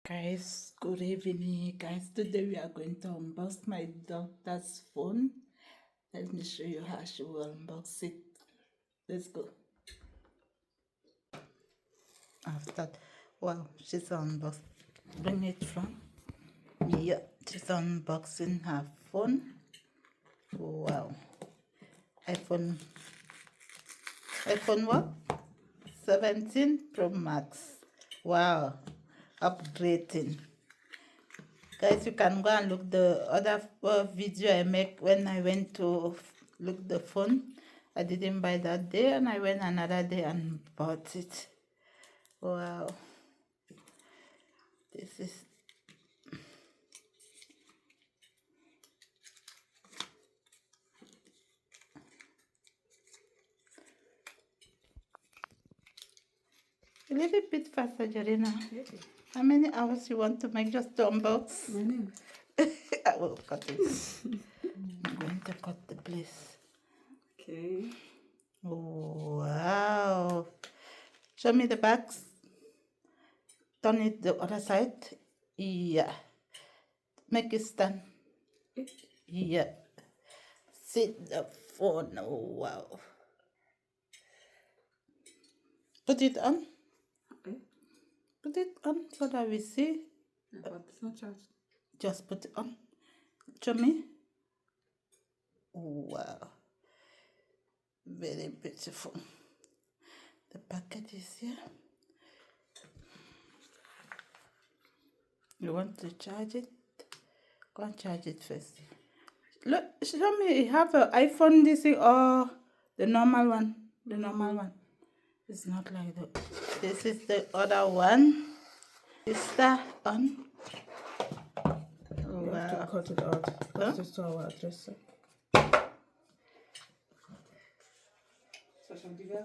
Guys, good evening. Guys, today we are going to unbox my daughter's phone. Let me show you how she will unbox it. Let's go. After, wow, she's unboxed. Bring it from. Yeah, she's unboxing her phone. Wow. iPhone what? 17 Pro Max. Wow. Upgrading. Guys, you can go and look the other video I make when I went to look the phone. I didn't buy that day and I went another day and bought it. Wow. This is a little bit faster, Jarina. How many hours you want to make just to unbox? Many. I will cut it. I'm going to cut the place. Okay. Wow. Show me the bags. Turn it the other side. Yeah. Make it stand. Yeah. Sit the phone. Oh, wow. Put it on. Okay. Put it on so that we see. Yeah, but it's not charged. Just put it on. Show me. Wow. Very beautiful. The packet is here. You want to charge it? Go and charge it first. Look, show me. You have an iPhone this or the normal one? The normal one. It's not like that. This is the other one. Is that on? You have to cut it out. Huh? This is our dresser.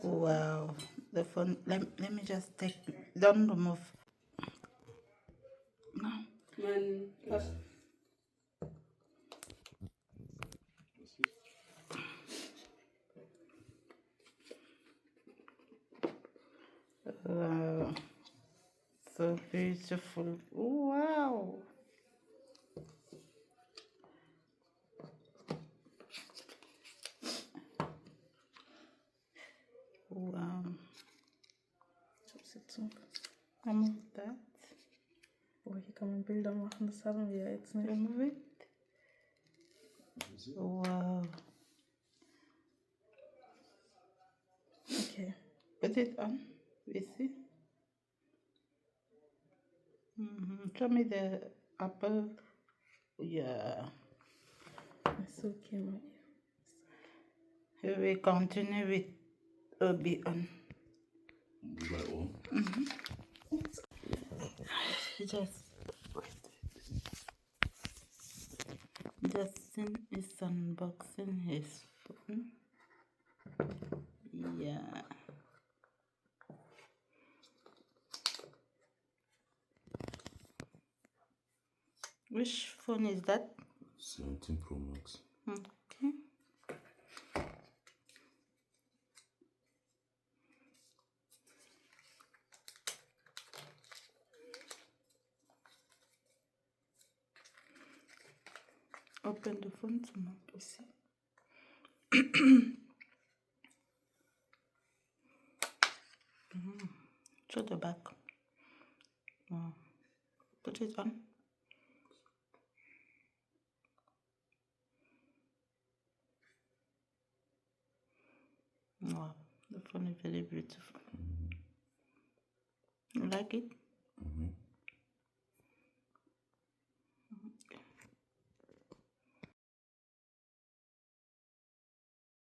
Wow. The phone. Let me just take. Don't remove. No. Man, Wow. So beautiful. Wow. Wow. Remove that. Oh, hier kann man Bilder machen, das haben wir jetzt nicht. Remove it. Wow. Okay. Put it on. We see. Show me the apple. Yeah. It's okay, my dear. Here we continue with Obi on. Right one. Justin is unboxing his phone. Yeah. Which phone is that? 17 Pro Max. Okay. Open the phone to my PC. Show the back. Put it on. Wow, the phone is very beautiful. You like it?